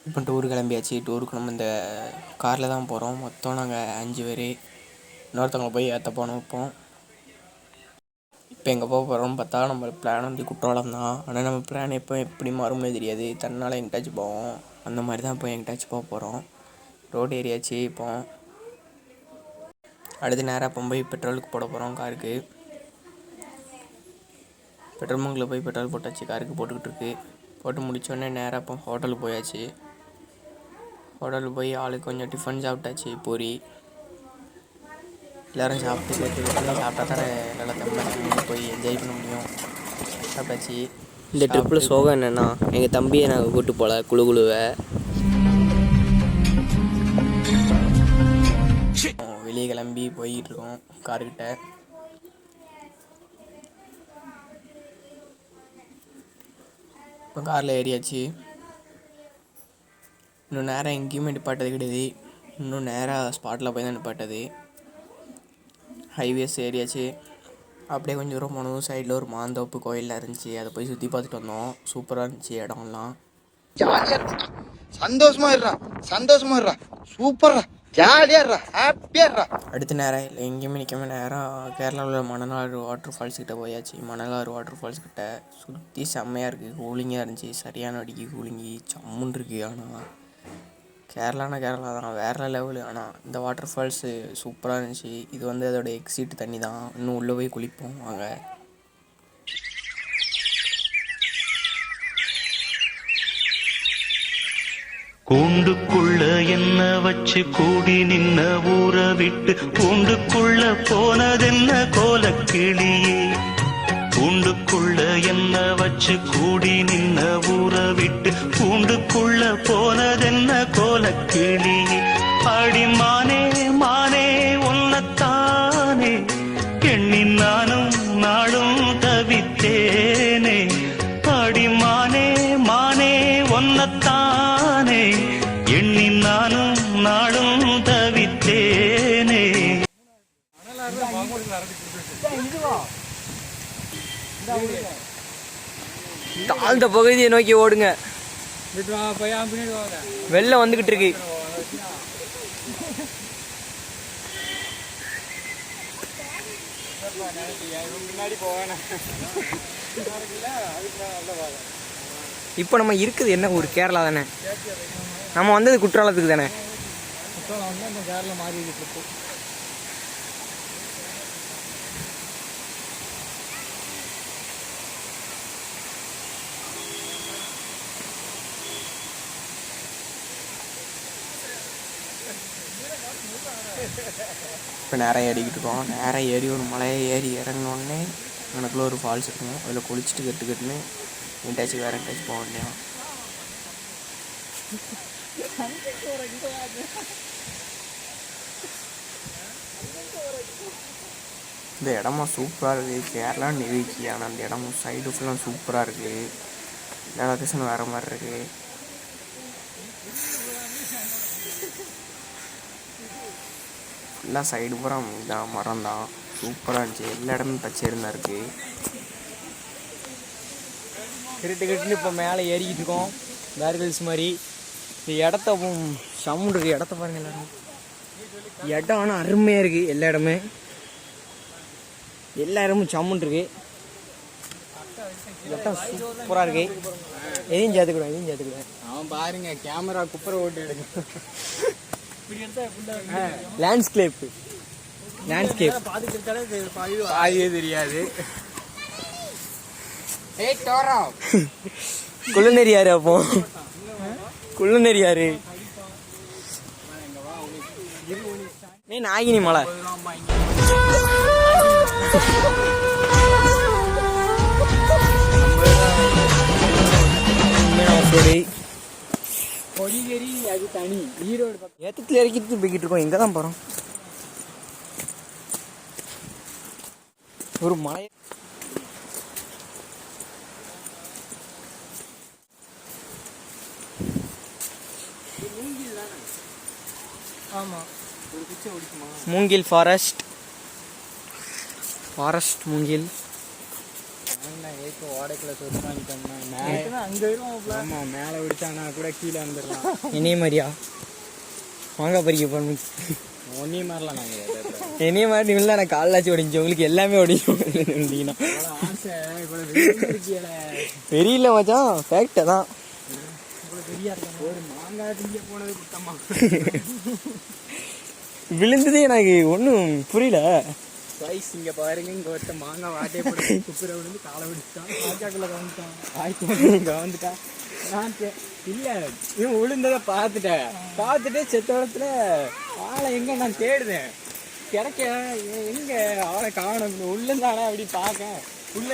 இப்போ டூர் கிளம்பியாச்சு. டூருக்கு நம்ம இந்த காரில் தான் போகிறோம். மொத்தம் நாங்கள் 5 பேர். இன்னொருத்தவங்க போய் ஏற்ற போனோம். இப்போ எங்கே போக போகிறோம்னு பார்த்தா நம்ம பிளான் வந்து குற்றாலம் தான். ஆனால் நம்ம பிளான் எப்படி மாறும்னே தெரியாது. தன்னால் எங்கிட்டாச்சும் போவோம். அந்த மாதிரி தான் இப்போ எங்கிட்டாச்சும் போக போகிறோம். ரோடு ஏரியாச்சு. இப்போ அடுத்து நேராக இப்போ போய் பெட்ரோலுக்கு போட போகிறோம் காருக்கு. பெட்ரோல் பங்கில் போய் பெட்ரோல் போட்டாச்சு. காருக்கு போட்டுக்கிட்டு இருக்கு. போட்டு முடித்தோடனே நேராக இப்போ ஹோட்டலுக்கு போயாச்சு. ஹோட்டலுக்கு போய் ஆளுக்கு கொஞ்சம் டிஃபன் சாப்பிட்டாச்சு. பூரி எல்லோரும் சாப்பிட்டு சாப்பிட்டா தானே நல்லா தமிழ் போய் என்ஜாய் பண்ண முடியும். சாப்பிட்டாச்சு. இந்த ட்ரிப்பில் சோகம் என்னென்னா, எங்கள் தம்பியை நாங்கள் கூப்பிட்டு போகல. குழுவை வெளியே கிளம்பி போய்கிட்டு இருக்கோம் காருக்கிட்ட. இப்போ காரில் ஏறியாச்சு. இன்னும் நேராக எங்கேயுமே நிப்பாட்டது கிடையாது. இன்னும் நேராக ஸ்பாட்டில் போய் தான் நிப்பாட்டது. ஹைவேஸ் ஏரியாச்சு. அப்படியே கொஞ்சம் தூரம் போனதும் சைடில் ஒரு மாந்தோப்பு கோயிலில் இருந்துச்சு. அதை போய் சுற்றி பார்த்துட்டு வந்தோம். சூப்பராக இருந்துச்சு இடம்லாம். சந்தோஷமா சூப்பரா ஜாலியா ஹாப்பியா. அடுத்த நேரம் எங்கேயுமே நிற்காம நேரம் கேரளாவில் மணலாறு வாட்டர் ஃபால்ஸ் கிட்ட போயாச்சு. மணலாறு வாட்டர் ஃபால்ஸ் கிட்ட சுற்றி செம்மையாக இருக்குது. கூலிங்காக இருந்துச்சு. சரியான அடிக்கு கூலிங்கி சம்முன்னு இருக்குது. ஆனால் கேரளா தான் வேறு லெவலு. ஆனால் இந்த வாட்டர் ஃபால்ஸு சூப்பராக இருந்துச்சு. இது வந்து அதோட எக்ஸிட் தண்ணி தான். இன்னும் உள்ளே போய் குளிப்போம் வாங்க. கூண்டுக்குள்ள என்ன வச்சு கூடி நின்ன ஊற விட்டு கூண்டுக்குள்ள போனதென்ன கோலக்கிளியே. கூண்டுக்குள்ள என்ன வச்சு கூடி நின்ன ஊற விட்டு கூண்டுக்குள்ள போனதென்ன கோலக்கிளியே. அடிமானே மானே ஒன்னத்தானே எண்ணி நானும் நாளும் தவித்தேனே. அடிமானே மானே ஒன்னத்தானே எண்ணி நானும் நாளும் தவித்தேனே. தாழ்ந்த பகுதியை நோக்கி ஓடுங்க. வெள்ளம் வந்துகிட்டு இருக்கு. இப்போ நம்ம இருக்குது என்ன ஊர்? கேரளா தானே. நம்ம வந்தது குற்றாலத்துக்கு தானே. குற்றாலம் வந்து அந்த கேரளா மாறிக்கிட்டு இருக்கு. இப்போ நேராக ஏறிக்கிட்டு இருக்கோம். நேராக ஏறி ஒரு மலையை ஏறி இறங்கினோடனே எனக்குள்ளே ஒரு ஃபால்ஸ் இருக்கும். அதில் குளிச்சுட்டு கட்டுன்னு எங்கிட்டாச்சும் வேறு எங்கிட்டாச்சும் போக வேண்டியா. இந்த இடமா சூப்பராக இருக்குது. கேரளா நெருக்கி. ஆனால் அந்த இடமும் சைடு ஃபுல்லாக சூப்பராக இருக்குது. எல்லா லொக்கேஷனும் வேறு மாதிரி இருக்குது. ஃபுல்லாக சைடு பூரா இதான் மரம் தான். சூப்பராக இருந்துச்சு. எல்லா இடமும் பச்சையாக இருக்குது. கிரிட்டு இப்போ மேலே ஏறிக்கிட்டு இருக்கோம். பேர்கில்ஸ் மாதிரி. இந்த இடத்த சவுண்ட் இருக்குது. இடத்த பாருங்கள் எல்லாரும். இடம் ஆனால் அருமையாக இருக்குது. எல்லா இடமும் சம்முன் இருக்கு. இடம் சூப்பராக இருக்கு. எதையும் சேர்த்துக்கிடுவேன். அவன் பாருங்க கேமரா குப்பரை ஓட்டு எடுக்க. லேண்ட்ஸ்கேப் பாதியே தெரியாது. குள்ளநெறி யாரு? அப்போ குள்ளநெறி யாரு? நாகினி மலை. அது தனி ஈரோடு ஏத்தத்துல இறக்கிட்டு போய்கிட்டு இருக்கோம். எங்க தான் போறோம்? ஒரு மலை. ஆமா ஒரு பிச்சை ஓடிக்குமா? மூங்கில் ஃபாரஸ்ட் மூங்கில். இப்போ ஓடைக்குள்ள சொத்து வாங்கிட்டோம்னா மேலே அங்கே வருவோம். ஆமாம், மேலே விடிச்சாங்கன்னா கூட கீழே வந்துடலாம். என்னைய மாதிரியா மாங்காய் பறிக்க போகணும். ஒன்னே மாதிரிலாம் நாங்கள் என்னைய மாதிரி இல்லை, நான் காலாச்சு ஒடிஞ்சு உங்களுக்கு எல்லாமே ஒடிஞ்சோம். ஆசை இப்போ வெறியில மச்சான், ஃபேக்டை தான். ஒரு மாங்காய் திங்க போனது குத்தம்மா. விழுந்ததே எனக்கு ஒன்றும் புரியல. வயசு இங்கே பாருங்க, இங்கே ஒருத்த மாங்காய் வாட்டே போட்டு குப்புரை விழுந்து காலை விடுச்சுட்டான். காக்காக்குள்ள கவனிச்சான், ஆய்க்கு கவனிச்சுட்டான். நான் இல்லை இவன் விழுந்ததை பார்த்துட்டு செத்தோடத்துல ஆளை எங்கே நான் தேடுதேன், கிடைக்க எங்கே ஆளை காணும். உள்ளந்தானே அப்படி பார்க்க உள்ள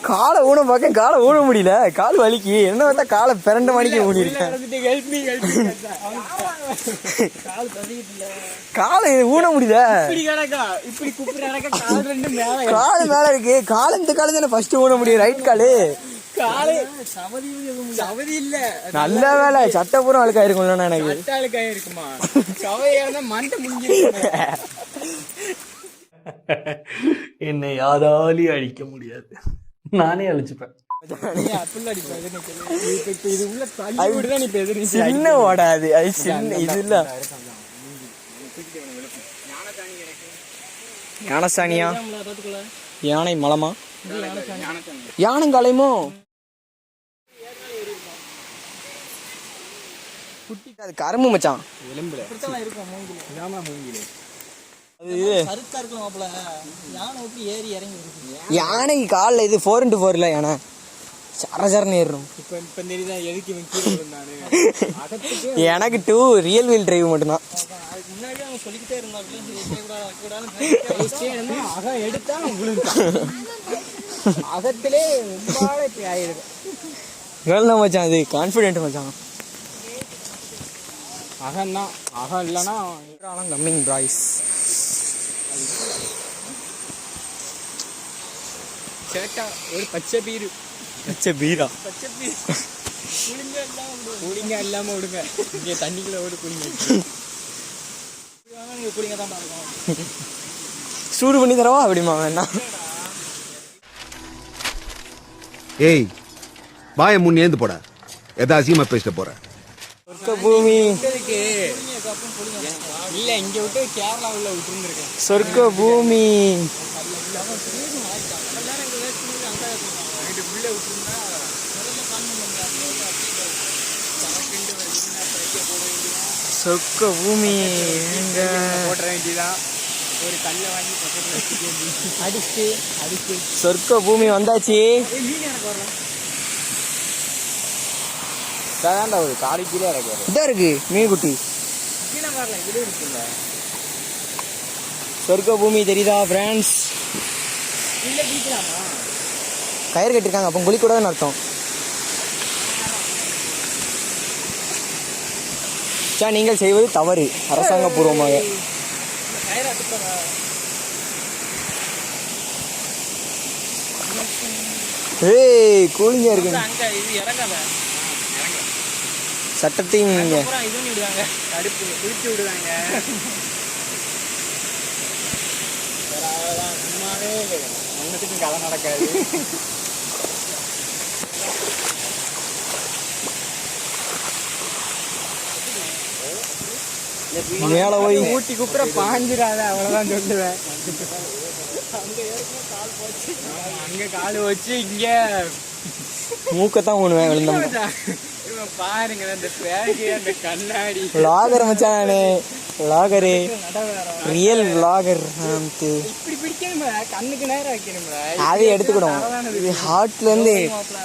காலை ஊன பார்க்க காலை ஊன முடியல, கால் வலிக்கு. என்ன பார்த்தா காலை பிறண்ட மணிக்க முடியிருக்கேன். காலை ஊன முடியல, இப்படி குப்புற கால் ரெண்டு மேல காலு மேல இருக்கு. கால் இந்த காலு தானே ஃபர்ஸ்ட் ஊன முடியும், ரைட் காலு. காலு சவதி இல்ல, நல்ல வேலை சட்டப்புறம் அழுக்காயிருக்கும்ல. எனக்கு அழுக்காயிருக்குமா, சவையா மண்டை முடிஞ்சு. என்னை யாராலையும் அழிக்க முடியாது, நானே அழிச்சுப்பேன். சின்ன ஓடாது, அது சின்ன இது இல்ல. யானைசாணியா, யானை மலமா, யானைங்காலையுமோ. அது கரும்பு மச்சான், எலும்புல யானைக்கு காலில் இது 4x4 யானை சரசரன்னு ஏறும். இப்ப தெரியுதா எதுக்கு இவன் கீழே விழுந்தானு? எனக்கு 2 ரியல் வீல் டிரைவ் மட்டும்தான். முன்னாடி அவன் சொல்லிக்கிட்டே இருந்தான், அகம் எடுத்தா அகத்திலே ஆயிருக்கு. இவ்வளோ மச்சான், அது கான்ஃபிடென்ட் மச்சான். அகம்தான், அகம் இல்லைன்னா கம்மிங் பிராய்ஸ். கேட்டா ஒரு பச்சை பீரு, பீரா, பச்சை பீரு குளிங்க இல்லாம விடுங்க. இங்கே தண்ணிக்குள்ள ஓடு குளிங்க, குளிங்க தான் பார்க்கணும். சூடு பண்ணி தரவா அப்படிமா வேணா? ஏய், வாய முன் ஏந்து போட, எதா அசியமா பேசிட்டு போற. சொர்க்க பூமி இல்ல, இங்க விட்டு கேரளாவுல விட்டுருந்துருக்கேன். சொர்க்க பூமி. சொர்க்க பூமி போட்ட வேண்டியதான், ஒரு கல்லை வாங்கி பக்கத்துல வச்சுட்டு அடிச்சு சொர்க்க பூமி வந்தாச்சு. இதான்டா ஒரு காடு கீழே இறக்குவாரு. இதா இருக்கு மீன் குட்டி. கீழே வரல, இது இருக்குல்ல. சொர்க்க பூமி தெரியுதா ஃப்ரெண்ட்ஸ்? இல்ல குளிக்கலாமா? கயிறு கட்டிருக்காங்க, அப்போ குளிக்கூடாதுன்னு அர்த்தம். நீங்கள் செய்வது தவறு, அரசாங்க பூர்வமாக. ஏய் கூலிங்கா இருக்கு. சட்டத்தையும் இது விடுவாங்க, தடுப்பு குளிச்சு விடுவாங்க. சும்மாவே ஒன்னுத்துக்கும் கதை நடக்காது. மேல போய் ஊட்டி குப்புற பாஞ்சிடாத, அவ்வளவுதான் சொல்லுவேன். அங்க கால் வச்சு இங்க மூக்கத்தான் ஊனுவேன் விழுந்தோம். பாருங்க அந்த பேகு, அந்த கண்ணாடி. விளாகர் மச்சானே, விளாகரு, ரியல் விளாகர். இப்படி பிடிக்கணும்ல, கண்ணுக்கு நேரம் வைக்கணும்ல. அதை எடுத்துக்கிடும். இது ஹார்ட்ல இருந்து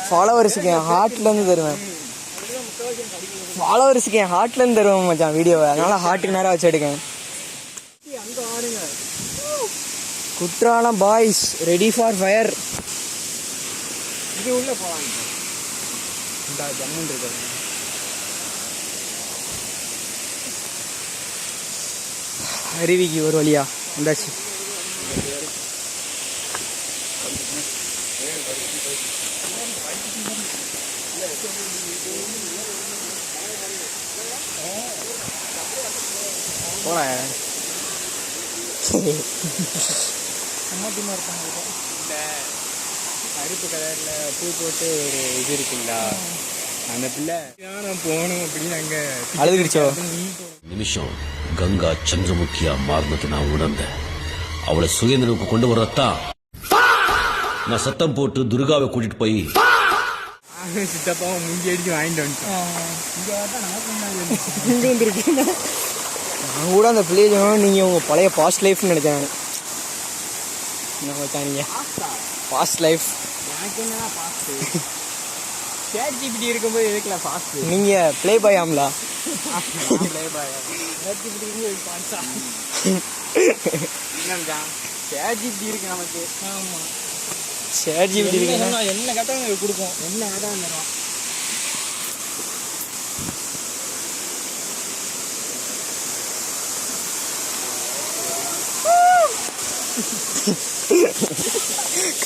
ஃபாலோவர்ஸுக்கு, ஹார்ட்ல இருந்து தருவேன். ஃபாலோவர்ஸுக்கு என் ஹார்ட்ல இருந்து தருவேன் மச்சான் வீடியோவை, அதனால ஹார்ட்டுக்கு நேரம் வச்சு எடுக்கேன். அங்க ஆடுங்க. Courtallam boys ready for fire. இது உள்ள போலாம். இந்த ஜம்மன் இருக்கு. அருவிக்கு ஒரு வழியா வந்தாச்சு. சும்மா டீமாக இருப்பாங்க. இல்லை கருப்பு கலரில் பூ போட்டு ஒரு இது இருக்குல்ல, அந்த பிள்ளை நான் போகணும் அப்படின்னு அங்கே அழுதுகிடுச்சோ. நிமிஷம் கங்கா சந்திரமுகியா மாறினது நான் உணர்ந்தேன். அவளை சுயநினைவுக்கு கொண்டு வரத்தான் நான் சத்தம் போட்டு துர்காவை கூட்டிட்டு போய் சித்தப்பாவும் முஞ்சி அடிச்சு வாங்கிட்டு வந்துட்டோம். இங்கே வந்துருக்கீங்க. நான் கூட அந்த பிள்ளையும் நீங்கள் உங்கள் பழைய பாஸ்ட் லைஃப்னு நினைக்கிறேன். என்ன வச்சா நீங்கள் பாஸ்ட் லைஃப்? எனக்கு என்னன்னா ஃபாஸ்ட்டு ChatGPT இருக்கும்போது எதுக்குல ஃபாஸ்ட்டு? நீங்கள் ப்ளே பாய் ஆம்லா? ChatGPT பாஸ்டா என்னம்மா ChatGPT இருக்கு நமக்கு. ஆமாம் ChatGPT இருக்குன்னா என்ன கேட்டால் கொடுக்கும், என்ன கேட்டால் தரும்.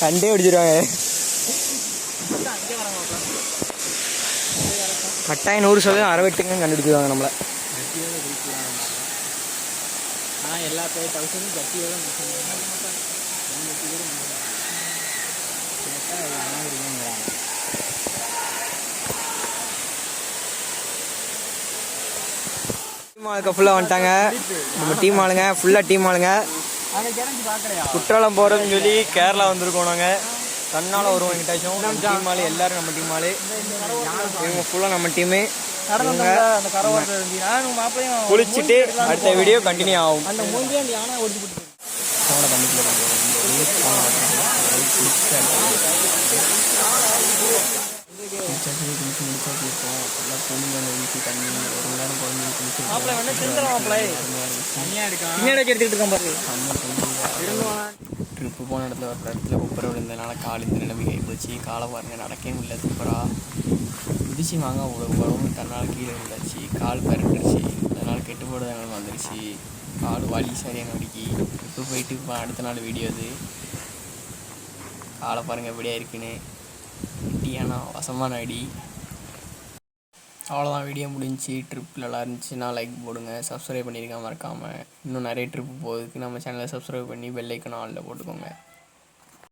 கண்டே பிடிச்சிருவாங்க. கட்டாயம் 100% அறவெட்டுங்க கண்டுபிடிச்சிருவாங்க நம்மளை. ஆனால் எல்லா 1000 கட்டியோட டீம் ஆளுங்க ஃபுல்லாக வந்துட்டாங்க. நம்ம டீம் ஆளுங்க ஃபுல்லாக டீம் ஆளுங்க குற்றாலம் போகிறதுன்னு சொல்லி கேரளா வந்திருக்கோம். நாங்கள் கண்ணால் வருவோம். எங்கிட்டாச்சும் டீம் ஆளு எல்லாரும் நம்ம டீம் ஆளு. இவங்க ஃபுல்லாக நம்ம டீமு. குளிச்சுட்டு அடுத்த வீடியோ கண்டினியூ ஆகும். அந்த மூஞ்சி அந்த யானை ஒடிச்சு போட்டு குளிச்சு முடிச்சாச்சு இருக்கோம். நல்லா கூலிங்கான வீட்டு தண்ணி ஒரு மணி நேரம் குழந்தை குளிச்சு ட்ரிப்பு போன இடத்துல ஒரு இடத்துல குப்பரை விழுந்ததுனால கால் இந்த நிலைமைக்கு ஆகிப்போச்சு. காலை பாருங்க, நடக்கவே முடியல. சூப்பரா குதிச்சு வாங்க அவ்வளோ உடம்பு தன்னால் கீழே விழுந்தாச்சு. கால் பரண்டுருச்சு. அதனால் கெட்டு போடுறதுனால வந்துருச்சு. கால் வலி சரியான வலிக்கு. ட்ரிப்பு போயிட்டு இப்போ அடுத்த நாள் வீடியோ அது. காலை பாருங்கள் எப்படியா இருக்குன்னு. இட்டியானா வசமான அடி. அவ்வளோதான், வீடியோ முடிஞ்சு. ட்ரிப் நல்லா இருந்துச்சுன்னா லைக் போடுங்க, சப்ஸ்கிரைப் பண்ணியிருக்காம மறக்காமல். இன்னும் நிறைய ட்ரிப்பு போகிறதுக்கு நம்ம சேனலை சப்ஸ்கிரைப் பண்ணி பெல் ஐக்கானை ஆல்ல போட்டுக்கோங்க.